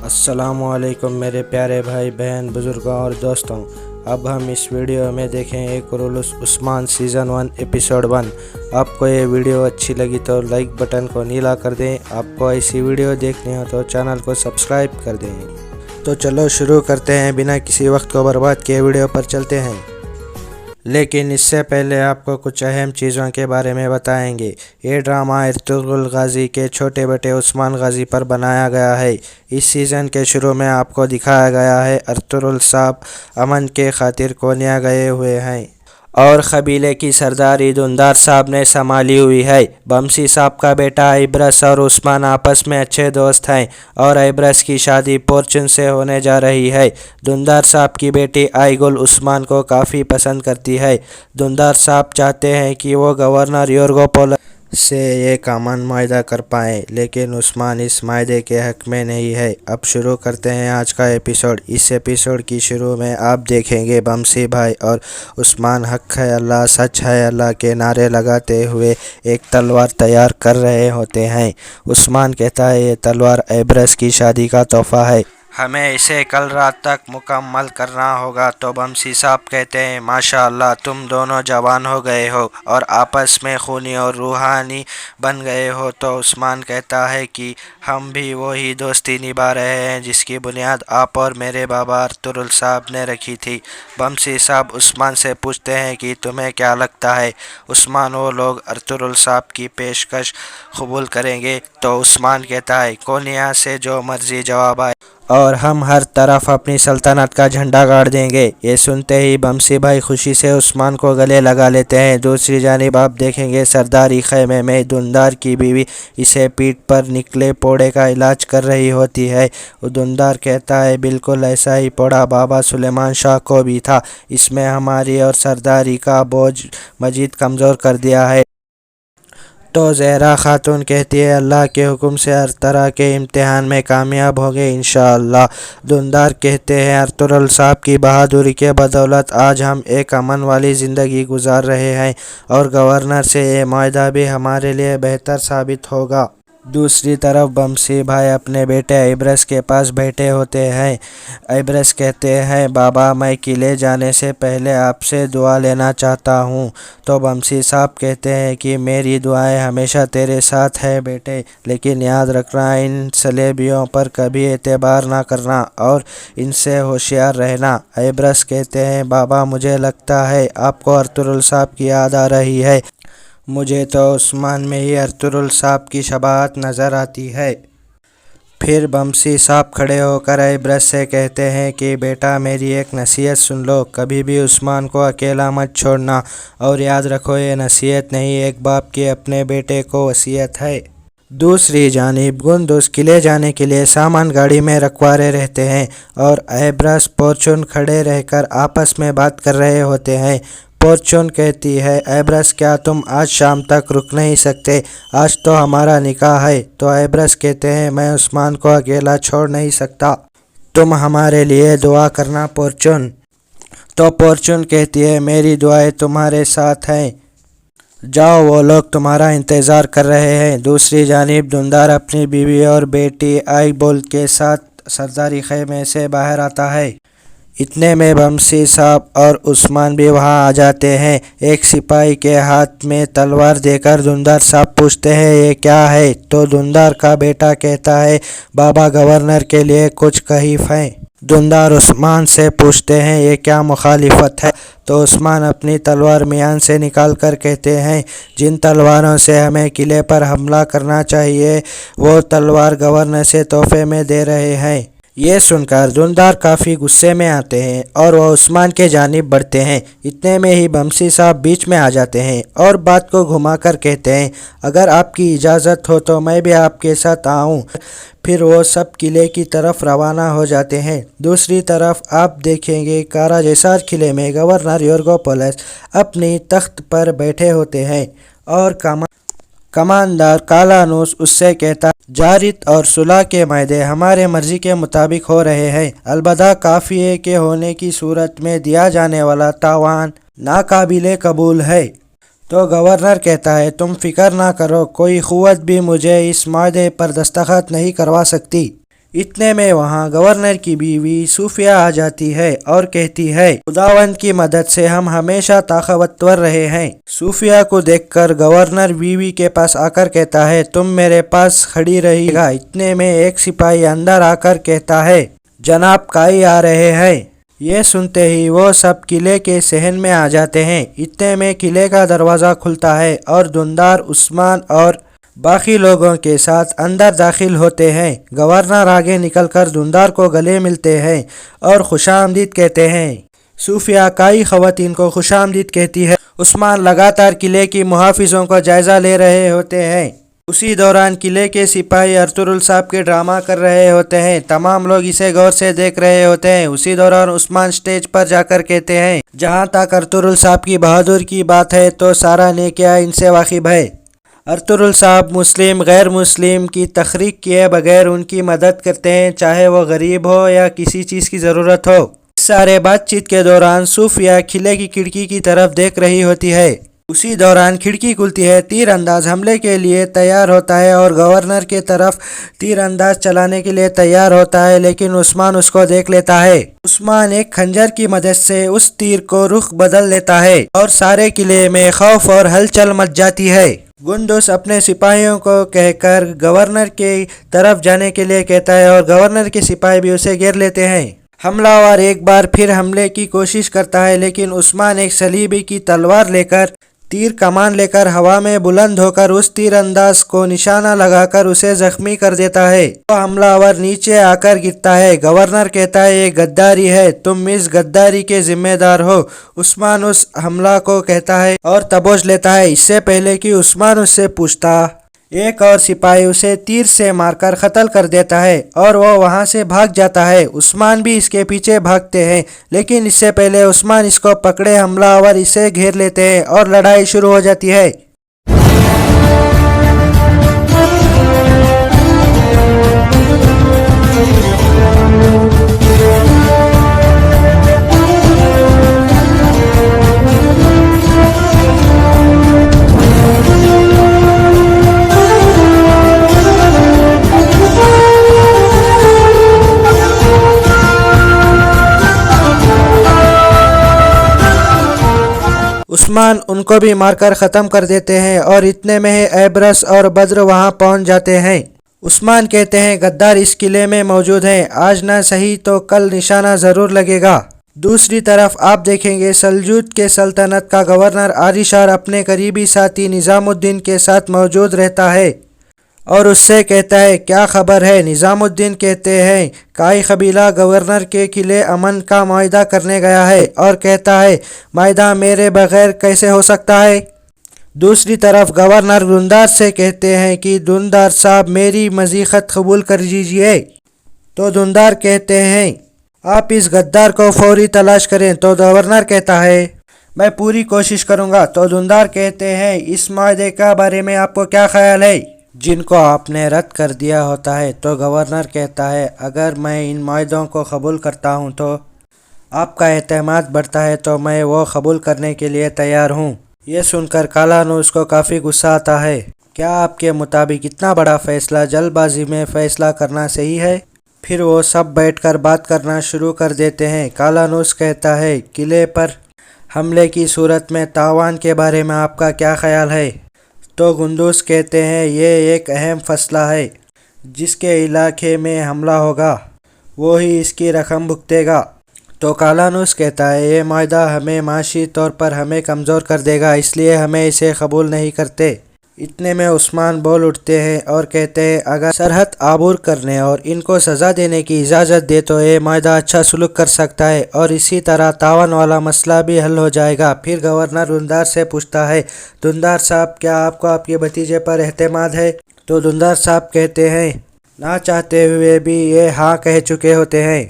السلام علیکم میرے پیارے بھائی بہن بزرگوں اور دوستوں، اب ہم اس ویڈیو میں دیکھیں ایک رول عثمان سیزن 1 ایپیسوڈ 1۔ آپ کو یہ ویڈیو اچھی لگی تو لائک بٹن کو نیلا کر دیں، آپ کو ایسی ویڈیو دیکھنی ہو تو چینل کو سبسکرائب کر دیں۔ تو چلو شروع کرتے ہیں، بنا کسی وقت کو برباد کیے ویڈیو پر چلتے ہیں۔ لیکن اس سے پہلے آپ کو کچھ اہم چیزوں کے بارے میں بتائیں گے۔ یہ ڈرامہ ارطغرل غازی کے چھوٹے بیٹے عثمان غازی پر بنایا گیا ہے۔ اس سیزن کے شروع میں آپ کو دکھایا گیا ہے ارطغرل صاحب امن کے خاطر کونیا گئے ہوئے ہیں اور قبیلے کی سرداری دھندار صاحب نے سنبھالی ہوئی ہے۔ بمسی صاحب کا بیٹا عبرس اور عثمان آپس میں اچھے دوست ہیں اور عبرس کی شادی پورچن سے ہونے جا رہی ہے۔ دھندار صاحب کی بیٹی آئی گل عثمان کو کافی پسند کرتی ہے۔ دھندار صاحب چاہتے ہیں کہ وہ گورنر یورگو پولس سے ایک امن معاہدہ کر پائیں، لیکن عثمان اس معاہدے کے حق میں نہیں ہے۔ اب شروع کرتے ہیں آج کا ایپیسوڈ۔ اس ایپیسوڈ کی شروع میں آپ دیکھیں گے بمسی بھائی اور عثمان حق ہے اللہ، سچ ہے اللہ کے نعرے لگاتے ہوئے ایک تلوار تیار کر رہے ہوتے ہیں۔ عثمان کہتا ہے یہ تلوار عبرس کی شادی کا تحفہ ہے، ہمیں اسے کل رات تک مکمل کرنا ہوگا۔ تو بمسی صاحب کہتے ہیں ماشاءاللہ تم دونوں جوان ہو گئے ہو اور آپس میں خونی اور روحانی بن گئے ہو۔ تو عثمان کہتا ہے کہ ہم بھی وہی دوستی نبھا رہے ہیں جس کی بنیاد آپ اور میرے بابا ارطغرل صاحب نے رکھی تھی۔ بمسی صاحب عثمان سے پوچھتے ہیں کہ تمہیں کیا لگتا ہے عثمان وہ لوگ ارطغرل صاحب کی پیشکش قبول کریں گے؟ تو عثمان کہتا ہے کونیا سے جو مرضی جواب آئے اور ہم ہر طرف اپنی سلطنت کا جھنڈا گاڑ دیں گے۔ یہ سنتے ہی بمسی بھائی خوشی سے عثمان کو گلے لگا لیتے ہیں۔ دوسری جانب آپ دیکھیں گے سرداری خیمے میں دھندار کی بیوی اسے پیٹھ پر نکلے پوڑے کا علاج کر رہی ہوتی ہے۔ دھندار کہتا ہے بالکل ایسا ہی پوڑا بابا سلیمان شاہ کو بھی تھا، اس میں ہماری اور سرداری کا بوجھ مزید کمزور کر دیا ہے۔ تو زہرا خاتون کہتی ہے اللہ کے حکم سے ہر طرح کے امتحان میں کامیاب ہوگے انشاءاللہ۔ دھندار کہتے ہیں ارطغرل صاحب کی بہادری کے بدولت آج ہم ایک امن والی زندگی گزار رہے ہیں اور گورنر سے یہ معاہدہ بھی ہمارے لیے بہتر ثابت ہوگا۔ دوسری طرف بمسی بھائی اپنے بیٹے عبرس کے پاس بیٹھے ہوتے ہیں۔ عبرس کہتے ہیں بابا میں قلعے جانے سے پہلے آپ سے دعا لینا چاہتا ہوں۔ تو بمسی صاحب کہتے ہیں کہ میری دعائیں ہمیشہ تیرے ساتھ ہے بیٹے، لیکن یاد رکھنا ان صلیبیوں پر کبھی اعتبار نہ کرنا اور ان سے ہوشیار رہنا۔ عبرس کہتے ہیں بابا مجھے لگتا ہے آپ کو ارطغرل صاحب کی یاد آ رہی ہے، مجھے تو عثمان میں ہی ارطغرل صاحب کی شباہت نظر آتی ہے۔ پھر بمسی صاحب کھڑے ہو کر عبرس سے کہتے ہیں کہ بیٹا میری ایک نصیحت سن لو، کبھی بھی عثمان کو اکیلا مت چھوڑنا اور یاد رکھو یہ نصیحت نہیں ایک باپ کی اپنے بیٹے کو وصیت ہے۔ دوسری جانب گندوز قلعے جانے کے لیے سامان گاڑی میں رکھوارے رہتے ہیں اور عبرس پورچن کھڑے رہ کر آپس میں بات کر رہے ہوتے ہیں۔ پورچن کہتی ہے عبرس کیا تم آج شام تک رک نہیں سکتے؟ آج تو ہمارا نکاح ہے۔ تو عبرس کہتے ہیں میں عثمان کو اکیلا چھوڑ نہیں سکتا، تم ہمارے لیے دعا کرنا پورچن۔ تو پورچن کہتی ہے میری دعائیں تمہارے ساتھ ہیں، جاؤ وہ لوگ تمہارا انتظار کر رہے ہیں۔ دوسری جانب دھندار اپنی بیوی اور بیٹی آئی گل کے ساتھ سرداری خیمے سے باہر آتا ہے۔ اتنے میں بمسی صاحب اور عثمان بھی وہاں آ جاتے ہیں۔ ایک سپاہی کے ہاتھ میں تلوار دے کر دھندار صاحب پوچھتے ہیں یہ کیا ہے؟ تو دھندار کا بیٹا کہتا ہے بابا گورنر کے لیے کچھ تحائف ہیں۔ دھندار عثمان سے پوچھتے ہیں یہ کیا مخالفت ہے؟ تو عثمان اپنی تلوار میان سے نکال کر کہتے ہیں جن تلواروں سے ہمیں قلعے پر حملہ کرنا چاہیے وہ تلوار گورنر سے تحفے میں دے رہے ہیں۔ یہ سن کر دھندار کافی غصے میں آتے ہیں اور وہ عثمان کے جانب بڑھتے ہیں۔ اتنے میں ہی بمسی صاحب بیچ میں آ جاتے ہیں اور بات کو گھما کر کہتے ہیں اگر آپ کی اجازت ہو تو میں بھی آپ کے ساتھ آؤں۔ پھر وہ سب قلعے کی طرف روانہ ہو جاتے ہیں۔ دوسری طرف آپ دیکھیں گے کاراجیسار قلعے میں گورنر یورگو پولس اپنی تخت پر بیٹھے ہوتے ہیں اور کماندار کالانوس اس سے کہتا جارت اور صلح کے معاہدے ہمارے مرضی کے مطابق ہو رہے ہیں، البتہ کافی ہے کہ ہونے کی صورت میں دیا جانے والا تاوان ناقابل قبول ہے۔ تو گورنر کہتا ہے تم فکر نہ کرو، کوئی قوت بھی مجھے اس معاہدے پر دستخط نہیں کروا سکتی۔ اتنے میں وہاں گورنر کی بیوی صوفیہ آ جاتی ہے اور کہتی ہے خداوند کی مدد سے ہم ہمیشہ طاقتور رہے ہیں۔ صوفیہ کو دیکھ کر گورنر بیوی کے پاس آ کر کہتا ہے تم میرے پاس کھڑی رہی گا۔ اتنے میں ایک سپاہی اندر آ کر کہتا ہے جناب کائی آ رہے ہیں۔ یہ سنتے ہی وہ سب قلعے کے صحن میں آ جاتے ہیں۔ اتنے میں قلعے کا دروازہ کھلتا ہے اور دھندار عثمان اور باقی لوگوں کے ساتھ اندر داخل ہوتے ہیں۔ گورنر آگے نکل کر دھندار کو گلے ملتے ہیں اور خوش آمدید کہتے ہیں۔ صوفیہ کئی خواتین کو خوش آمدید کہتی ہے۔ عثمان لگاتار قلعے کی محافظوں کا جائزہ لے رہے ہوتے ہیں۔ اسی دوران قلعے کے سپاہی ارطغرل صاحب کے ڈرامہ کر رہے ہوتے ہیں۔ تمام لوگ اسے غور سے دیکھ رہے ہوتے ہیں۔ اسی دوران عثمان سٹیج پر جا کر کہتے ہیں جہاں تک ارطغرل صاحب کی بہادر کی بات ہے تو سارا نیکیا ان سے واقف ہے۔ ارطغرل صاحب مسلم غیر مسلم کی تفریق کیے بغیر ان کی مدد کرتے ہیں، چاہے وہ غریب ہو یا کسی چیز کی ضرورت ہو۔ اس سارے بات چیت کے دوران صوفیہ قلعے کی کھڑکی کی طرف دیکھ رہی ہوتی ہے۔ اسی دوران کھڑکی کھلتی ہے، تیر انداز حملے کے لیے تیار ہوتا ہے اور گورنر کے طرف تیر انداز چلانے کے لیے تیار ہوتا ہے، لیکن عثمان اس کو دیکھ لیتا ہے۔ عثمان ایک خنجر کی مدد سے اس تیر کو رخ بدل لیتا ہے اور سارے قلعے میں خوف اور ہلچل مچ جاتی ہے۔ گندوس اپنے سپاہیوں کو کہہ کر گورنر کی طرف جانے کے لیے کہتا ہے اور گورنر کے سپاہی بھی اسے گھیر لیتے ہیں۔ حملہ آور ایک بار پھر حملے کی کوشش کرتا ہے، لیکن عثمان ایک صلیبی کی تلوار لے کر تیر کمان لے کر ہوا میں بلند ہو کر اس تیر انداز کو نشانہ لگا کر اسے زخمی کر دیتا ہے۔ وہ حملہ آور نیچے آ کر گرتا ہے۔ گورنر کہتا ہے یہ غداری ہے، تم اس غداری کے ذمہ دار ہو۔ عثمان اس حملہ کو کہتا ہے اور تبوش لیتا ہے۔ اس سے پہلے کہ عثمان اس سے پوچھتا، ایک اور سپاہی اسے تیر سے مار کر قتل کر دیتا ہے اور وہ وہاں سے بھاگ جاتا ہے۔ عثمان بھی اس کے پیچھے بھاگتے ہیں، لیکن اس سے پہلے عثمان اس کو پکڑے حملہ آور اسے گھیر لیتے ہیں اور لڑائی شروع ہو جاتی ہے۔ عثمان ان کو بھی مار کر ختم کر دیتے ہیں اور اتنے میں ایبرس اور بدر وہاں پہنچ جاتے ہیں۔ عثمان کہتے ہیں غدار اس قلعے میں موجود ہیں، آج نہ صحیح تو کل نشانہ ضرور لگے گا۔ دوسری طرف آپ دیکھیں گے سلجوق کے سلطنت کا گورنر آریشار اپنے قریبی ساتھی نظام الدین کے ساتھ موجود رہتا ہے اور اس سے کہتا ہے کیا خبر ہے؟ نظام الدین کہتے ہیں کائی قبیلہ گورنر کے قلعے امن کا معاہدہ کرنے گیا ہے اور کہتا ہے معاہدہ میرے بغیر کیسے ہو سکتا ہے؟ دوسری طرف گورنر دھندار سے کہتے ہیں کہ دھندار صاحب میری مضیقت قبول کر لیجیے۔ تو دھندار کہتے ہیں آپ اس غدار کو فوری تلاش کریں۔ تو گورنر کہتا ہے میں پوری کوشش کروں گا۔ تو دھندار کہتے ہیں اس معاہدے کے بارے میں آپ کو کیا خیال ہے جن کو آپ نے رد کر دیا ہوتا ہے؟ تو گورنر کہتا ہے اگر میں ان معاہدوں کو قبول کرتا ہوں تو آپ کا اعتماد بڑھتا ہے، تو میں وہ قبول کرنے کے لیے تیار ہوں۔ یہ سن کر کالانوس کو کافی غصہ آتا ہے۔ کیا آپ کے مطابق اتنا بڑا فیصلہ جلد بازی میں فیصلہ کرنا صحیح ہے؟ پھر وہ سب بیٹھ کر بات کرنا شروع کر دیتے ہیں۔ کالانوس کہتا ہے قلعے پر حملے کی صورت میں تاوان کے بارے میں آپ کا کیا خیال ہے؟ تو گندوس کہتے ہیں یہ ایک اہم فیصلہ ہے، جس کے علاقے میں حملہ ہوگا وہی اس کی رقم بھگتے گا۔ تو کالانوس کہتا ہے یہ معاہدہ ہمیں معاشی طور پر ہمیں کمزور کر دے گا، اس لیے ہمیں اسے قبول نہیں کرتے۔ اتنے میں عثمان بول اٹھتے ہیں اور کہتے ہیں اگر سرحد عبور کرنے اور ان کو سزا دینے کی اجازت دے تو یہ معاہدہ اچھا سلوک کر سکتا ہے اور اسی طرح تاوان والا مسئلہ بھی حل ہو جائے گا۔ پھر گورنر دھندار سے پوچھتا ہے دھندار صاحب کیا آپ کو آپ کے بھتیجے پر اعتماد ہے؟ تو دھندار صاحب کہتے ہیں نہ چاہتے ہوئے بھی یہ ہاں کہہ چکے ہوتے ہیں۔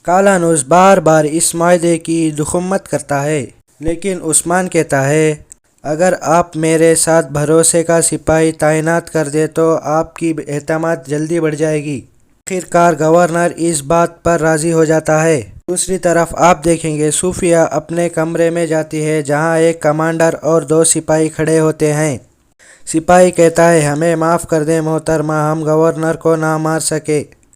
کالانوس بار بار اس معاہدے کی ضخامت کرتا ہے، لیکن عثمان کہتا ہے اگر آپ میرے ساتھ بھروسے کا سپاہی تعینات کر دے تو آپ کی اعتماد جلدی بڑھ جائے گی۔ آخرکار گورنر اس بات پر راضی ہو جاتا ہے۔ دوسری طرف آپ دیکھیں گے صوفیہ اپنے کمرے میں جاتی ہے جہاں ایک کمانڈر اور 2 سپاہی کھڑے ہوتے ہیں۔ سپاہی کہتا ہے ہمیں معاف کر دیں محترمہ، ہم گورنر کو نہ مار سکے۔